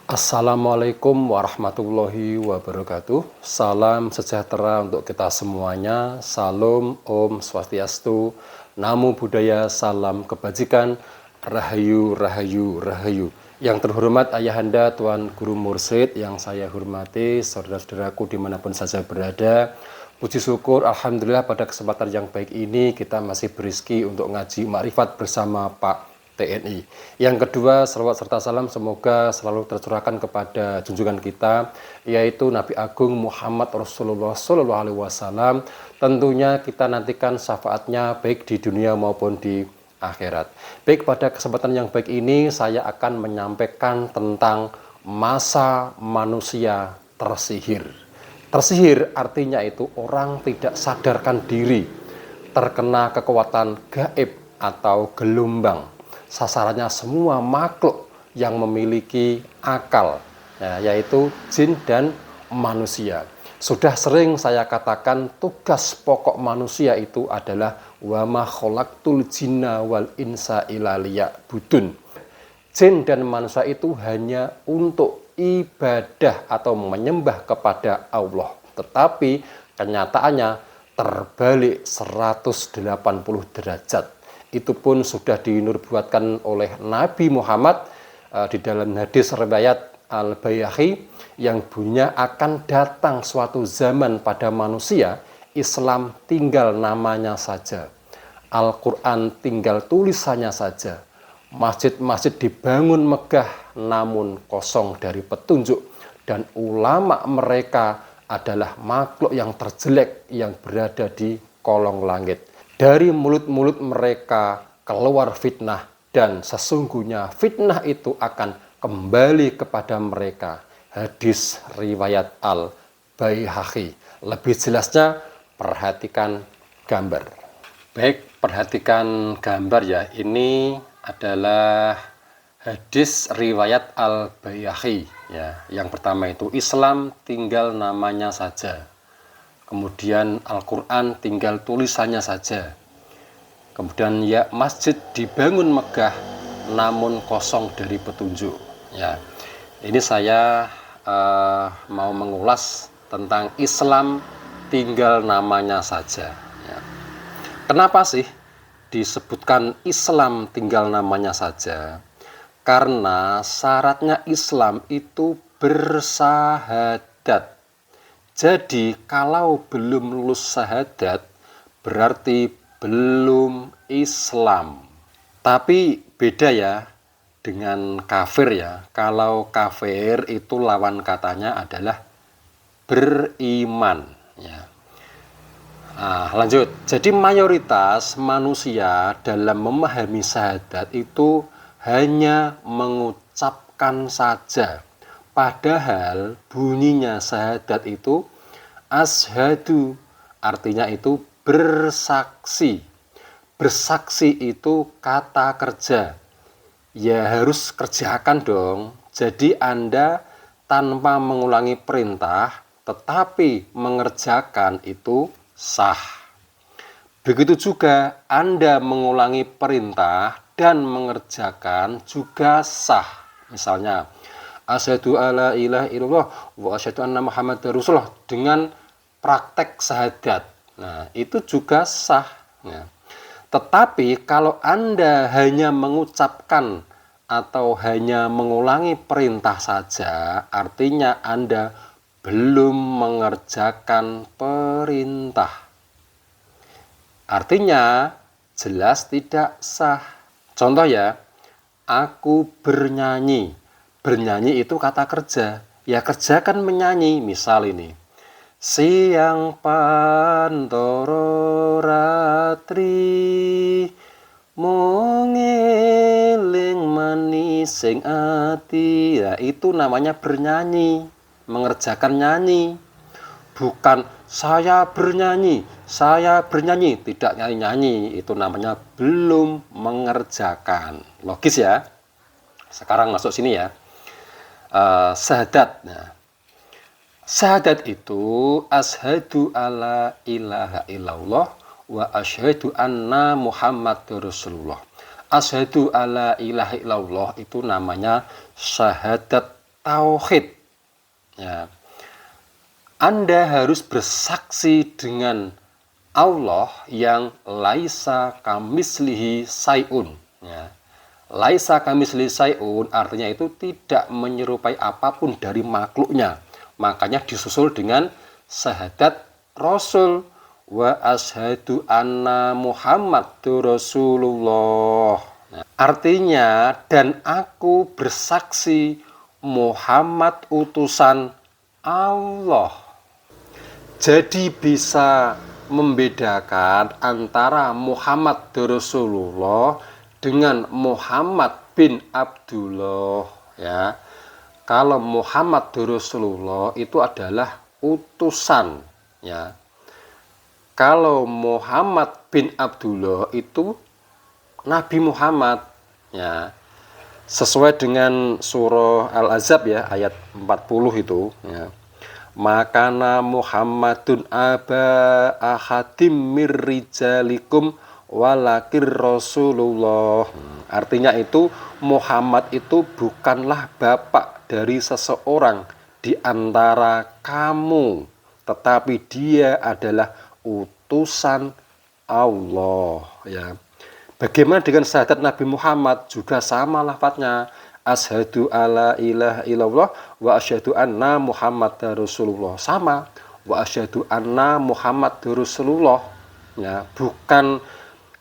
Assalamualaikum warahmatullahi wabarakatuh. Salam sejahtera untuk kita semuanya. Salam Om Swastiastu, Namo Buddhaya, salam kebajikan, Rahayu, Rahayu, Rahayu. Yang terhormat Ayahanda Tuan Guru Mursyid yang saya hormati, saudara-saudaraku dimanapun saja berada. Puji syukur, Alhamdulillah pada kesempatan yang baik ini kita masih berizki untuk ngaji makrifat bersama Pak TNI. Yang kedua, salawat serta salam semoga selalu tercurahkan kepada junjungan kita, yaitu Nabi Agung Muhammad Rasulullah SAW. Tentunya kita nantikan syafaatnya baik di dunia maupun di akhirat. Baik, pada kesempatan yang baik ini saya akan menyampaikan tentang masa manusia tersihir. Tersihir artinya itu orang tidak sadarkan diri, terkena kekuatan gaib atau gelombang. Sasarannya semua makhluk yang memiliki akal, yaitu jin dan manusia. Sudah sering saya katakan tugas pokok manusia itu adalah wa ma khalaqtul jinna wal insa illa liya'budun. Jin dan manusia itu hanya untuk ibadah atau menyembah kepada Allah. Tetapi kenyataannya terbalik 180 derajat. Itu pun sudah dinubuatkan oleh Nabi Muhammad di dalam hadis riwayat Al-Baihaqi yang bunyinya akan datang suatu zaman pada manusia, Islam tinggal namanya saja, Al-Quran tinggal tulisannya saja, masjid-masjid dibangun megah namun kosong dari petunjuk, dan ulama mereka adalah makhluk yang terjelek yang berada di kolong langit. Dari mulut-mulut mereka keluar fitnah, dan sesungguhnya fitnah itu akan kembali kepada mereka. Hadis riwayat Al-Baihaqi. Lebih jelasnya perhatikan gambar. Baik, perhatikan gambar ya. Ini adalah hadis riwayat Al-Baihaqi ya. Yang pertama itu Islam tinggal namanya saja. Kemudian Al-Quran tinggal tulisannya saja. Kemudian ya masjid dibangun megah namun kosong dari petunjuk. Ya, ini saya mau mengulas tentang Islam tinggal namanya saja. Ya. Kenapa sih disebutkan Islam tinggal namanya saja? Karena syaratnya Islam itu bersahadat. Jadi kalau belum lulus syahadat berarti belum Islam. Tapi beda ya dengan kafir ya. Kalau kafir itu lawan katanya adalah beriman ya. Nah, lanjut. Jadi mayoritas manusia dalam memahami syahadat itu hanya mengucapkan saja. Padahal bunyinya syahadat itu asyhadu, artinya itu bersaksi. Bersaksi itu kata kerja. Ya harus kerjakan dong. Jadi Anda tanpa mengulangi perintah tetapi mengerjakan itu sah. Begitu juga Anda mengulangi perintah dan mengerjakan juga sah. Misalnya asyhadu alla ilaha illallah wa asyhadu anna muhammadar rasulullah dengan praktek syahadat. Nah, itu juga sah. Ya. Tetapi kalau Anda hanya mengucapkan atau hanya mengulangi perintah saja, artinya Anda belum mengerjakan perintah. Artinya jelas tidak sah. Contoh ya, aku bernyanyi. Bernyanyi itu kata kerja. Ya kerjakan menyanyi. Misal ini. Siang pantoro ratri mengeling manis sing ati. Ya itu namanya bernyanyi. Mengerjakan nyanyi. Bukan saya bernyanyi. Tidak nyanyi-nyanyi. Itu namanya belum mengerjakan. Logis ya. Sekarang masuk sini ya. Syahadat. Nah, syahadat itu asyhadu alla ilaha illallah wa asyhadu anna muhammadar rasulullah. Asyhadu alla ilaha illallah itu namanya syahadat tauhid. Ya. Anda harus bersaksi dengan Allah yang laisa kamislihi sayun. Ya. Laisa kamislihi sayun artinya itu tidak menyerupai apapun dari makhluknya. Makanya disusul dengan syahadat Rasul wa ashadu anna Muhammadur Rasulullah. Nah, artinya dan aku bersaksi Muhammad utusan Allah. Jadi bisa membedakan antara Muhammad Rasulullah dengan Muhammad bin Abdullah, ya. Kalau Muhammad Rasulullah itu adalah utusan, ya. Kalau Muhammad bin Abdullah itu Nabi Muhammad, ya. Sesuai dengan surah Al-Ahzab ya ayat 40 itu, ya. Makana Muhammadun aba ahadim mirrijalikum walakir Rasulullah. Artinya itu Muhammad itu bukanlah bapak dari seseorang di antara kamu, tetapi dia adalah utusan Allah, ya. Bagaimana dengan syahadat Nabi Muhammad? Juga sama lafadznya. Asyhadu alla ilaha illallah wa asyhadu anna Muhammadar Rasulullah. Sama. Wa asyhadu anna Muhammadar Rasulullah. Ya, bukan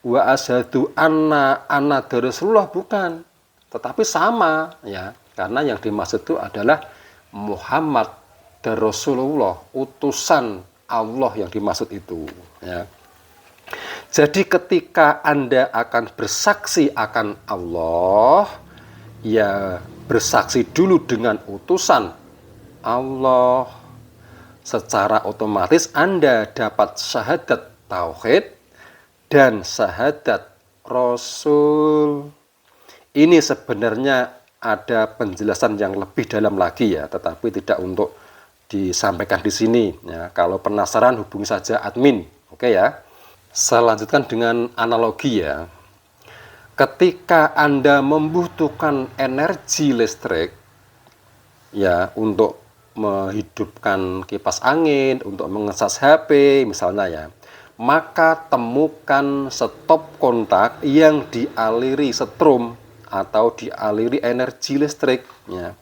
wa asyhadu anna Rasulullah, bukan. Tetapi sama, ya. Karena yang dimaksud itu adalah Muhammad dan Rasulullah, utusan Allah yang dimaksud itu, ya. Jadi ketika Anda akan bersaksi akan Allah, ya bersaksi dulu dengan utusan Allah. Secara otomatis Anda dapat syahadat tauhid dan syahadat Rasul. Ini sebenarnya ada penjelasan yang lebih dalam lagi ya, tetapi tidak untuk disampaikan di sini. Ya, kalau penasaran hubungi saja admin, oke ya. Saya lanjutkan dengan analogi ya. Ketika Anda membutuhkan energi listrik ya untuk menghidupkan kipas angin, untuk mengecas HP misalnya ya, maka temukan stop kontak yang dialiri setrum atau dialiri energi listrik, ya.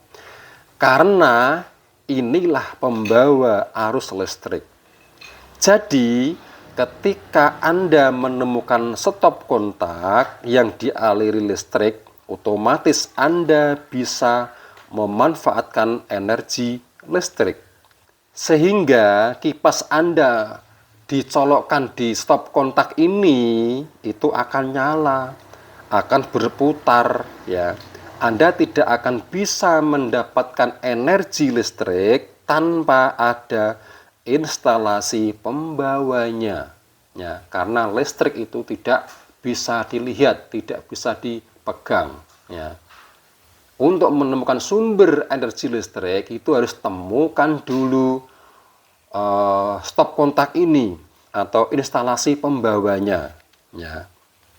Karena inilah pembawa arus listrik. Jadi ketika Anda menemukan stop kontak yang dialiri listrik, otomatis Anda bisa memanfaatkan energi listrik. Sehingga kipas Anda dicolokkan di stop kontak ini, itu akan nyala, akan berputar, ya. Anda tidak akan bisa mendapatkan energi listrik tanpa ada instalasi pembawanya, ya, karena listrik itu tidak bisa dilihat, tidak bisa dipegang, ya. Untuk menemukan sumber energi listrik itu harus temukan dulu stop kontak ini atau instalasi pembawanya, ya.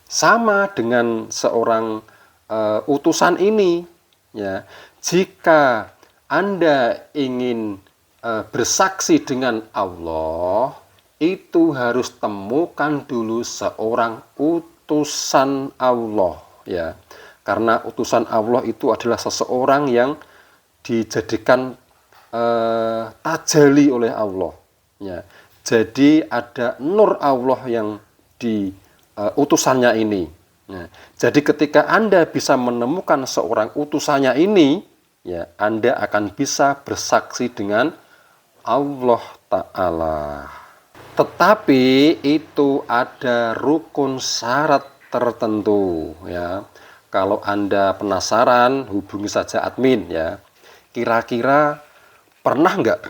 Sama dengan seorang utusan ini, ya. Jika Anda ingin bersaksi dengan Allah, itu harus temukan dulu seorang utusan Allah, ya. Karena utusan Allah itu adalah seseorang yang dijadikan tajalli oleh Allah, ya. Jadi ada nur Allah yang di utusannya ini, ya. Jadi ketika Anda bisa menemukan seorang utusannya ini, ya, Anda akan bisa bersaksi dengan Allah Ta'ala. Tetapi itu ada rukun syarat tertentu, ya. Kalau Anda penasaran, hubungi saja admin, ya. Kira-kira pernah nggak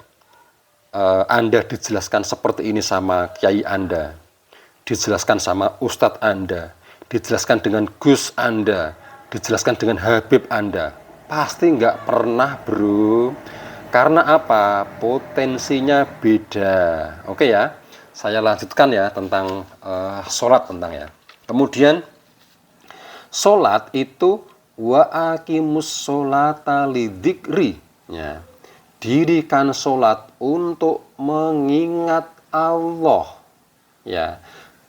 Anda dijelaskan seperti ini sama kiai Anda, dijelaskan sama ustadz Anda, dijelaskan dengan gus Anda, dijelaskan dengan habib Anda? Pasti nggak pernah, bro. Karena apa? Potensinya beda. Oke ya, saya lanjutkan ya tentang sholat ya. Kemudian sholat itu wa aqimus sholata lidzikri. Ya. Dirikan sholat untuk mengingat Allah. Ya.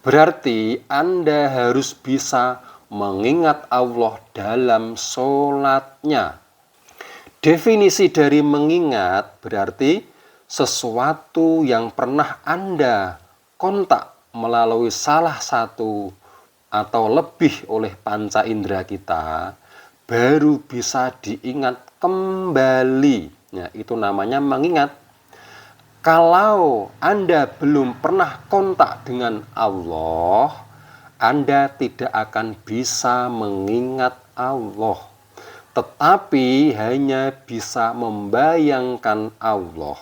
Berarti Anda harus bisa mengingat Allah dalam sholatnya. Definisi dari mengingat berarti sesuatu yang pernah Anda kontak melalui salah satu atau lebih oleh panca indera kita, baru bisa diingat kembali. Ya, itu namanya mengingat. Kalau Anda belum pernah kontak dengan Allah, Anda tidak akan bisa mengingat Allah, tetapi hanya bisa membayangkan Allah.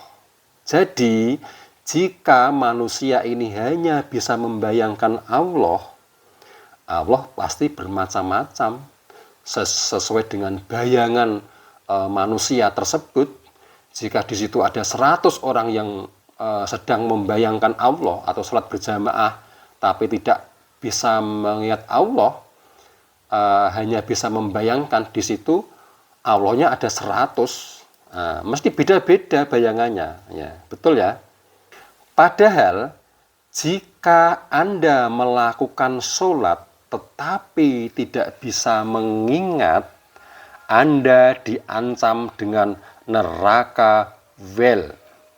Jadi, jika manusia ini hanya bisa membayangkan Allah, Allah pasti bermacam-macam sesuai dengan bayangan manusia tersebut. Jika di situ ada 100 orang yang sedang membayangkan Allah atau sholat berjamaah tapi tidak bisa mengingat Allah, hanya bisa membayangkan, di situ Allahnya ada 100, mesti beda-beda bayangannya, ya, betul ya. Padahal jika Anda melakukan sholat tetapi tidak bisa mengingat, Anda diancam dengan neraka wel.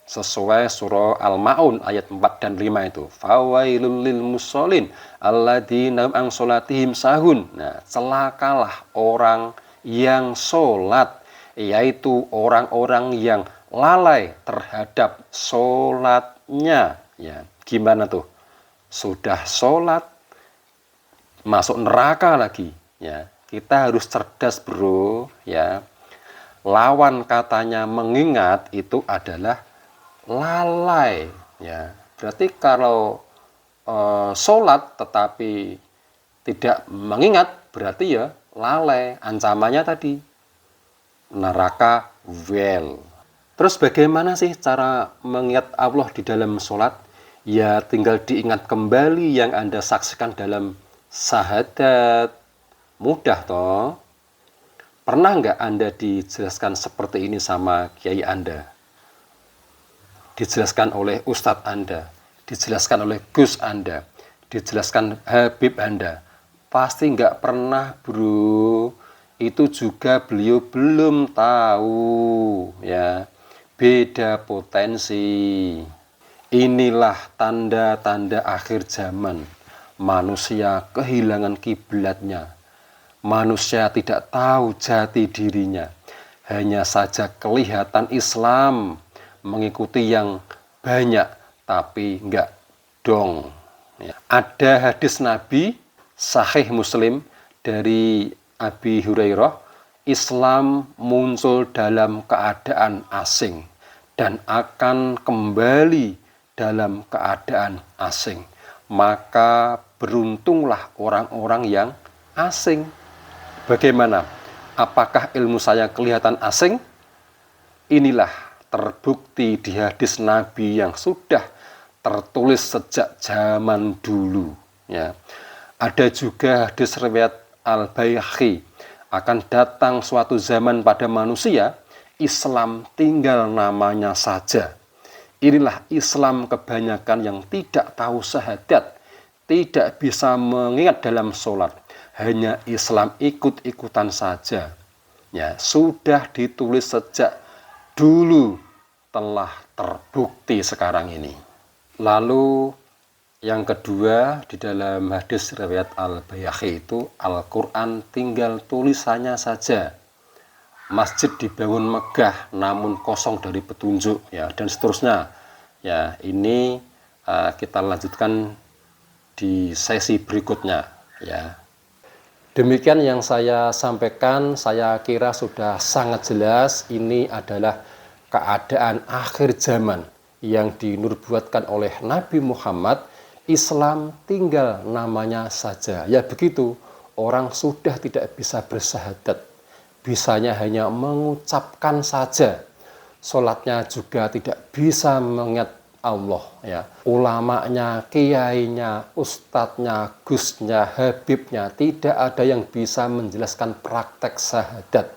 Sesuai surah Al-Ma'un ayat 4 dan 5 itu. Fawailul lil musholin alladzina an sholatihim sahun. Nah, celakalah orang yang sholat, yaitu orang-orang yang lalai terhadap sholatnya. Ya, gimana tuh? Sudah sholat masuk neraka lagi, ya. Kita harus cerdas, bro, ya. Lawan katanya mengingat itu adalah lalai, ya. Berarti kalau sholat tetapi tidak mengingat, berarti ya lalai. Ancamannya tadi neraka wel. Terus bagaimana sih cara mengingat Allah di dalam sholat? Ya tinggal diingat kembali yang Anda saksikan dalam syahadat. Mudah toh. Pernah nggak Anda dijelaskan seperti ini sama kiai Anda? Dijelaskan oleh ustadz Anda, dijelaskan oleh Gus Anda, dijelaskan Habib Anda. Pasti nggak pernah, bro. Itu juga beliau belum tahu, ya. Beda potensi. Inilah tanda-tanda akhir zaman. Manusia kehilangan kiblatnya. Manusia tidak tahu jati dirinya. Hanya saja kelihatan Islam, mengikuti yang banyak, tapi enggak dong. Ya. Ada hadis Nabi, Sahih Muslim, dari Abi Hurairah, Islam muncul dalam keadaan asing dan akan kembali dalam keadaan asing. Maka beruntunglah orang-orang yang asing. Bagaimana? Apakah ilmu saya kelihatan asing? Inilah terbukti di hadis Nabi yang sudah tertulis sejak zaman dulu. Ya. Ada juga hadis riwayat Al-Baihaqi, akan datang suatu zaman pada manusia, Islam tinggal namanya saja. Inilah Islam kebanyakan yang tidak tahu syahadat, tidak bisa mengingat dalam sholat. Hanya Islam ikut-ikutan saja. Ya, sudah ditulis sejak dulu, telah terbukti sekarang ini. Lalu yang kedua, di dalam hadis riwayat Al-Baihaqi itu, Al-Quran tinggal tulisannya saja. Masjid dibangun megah namun kosong dari petunjuk, ya, dan seterusnya. Ya, ini kita lanjutkan di sesi berikutnya, ya. Demikian yang saya sampaikan, saya kira sudah sangat jelas. Ini adalah keadaan akhir zaman yang dinubuatkan oleh Nabi Muhammad. Islam tinggal namanya saja. Ya begitu, orang sudah tidak bisa bersyahadat. Bisanya hanya mengucapkan saja. Sholatnya juga tidak bisa mengingat Allah, ya. Ulamanya, kiainya, ustadznya, gusnya, habibnya, tidak ada yang bisa menjelaskan praktek syahadat.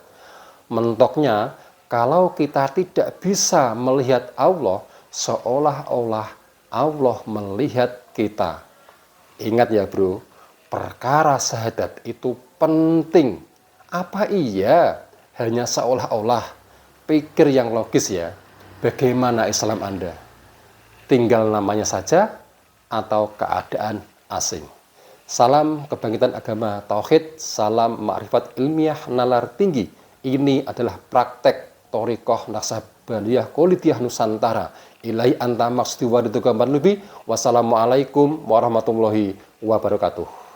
Mentoknya Kalau kita tidak bisa melihat Allah, seolah-olah Allah melihat kita. Ingat ya bro, perkara syahadat itu penting. Apa iya hanya seolah-olah? Pikir yang logis ya. Bagaimana Islam Anda? Tinggal namanya saja atau keadaan asing? Salam kebangkitan agama tauhid, salam ma'rifat ilmiah nalar tinggi. Ini adalah praktek Thoriqoh Naksabaniyah Qoulidiyah Nusantara. Ilahi anta maksudi wa ridhoka matlubi. Wassalamualaikum warahmatullahi wabarakatuh.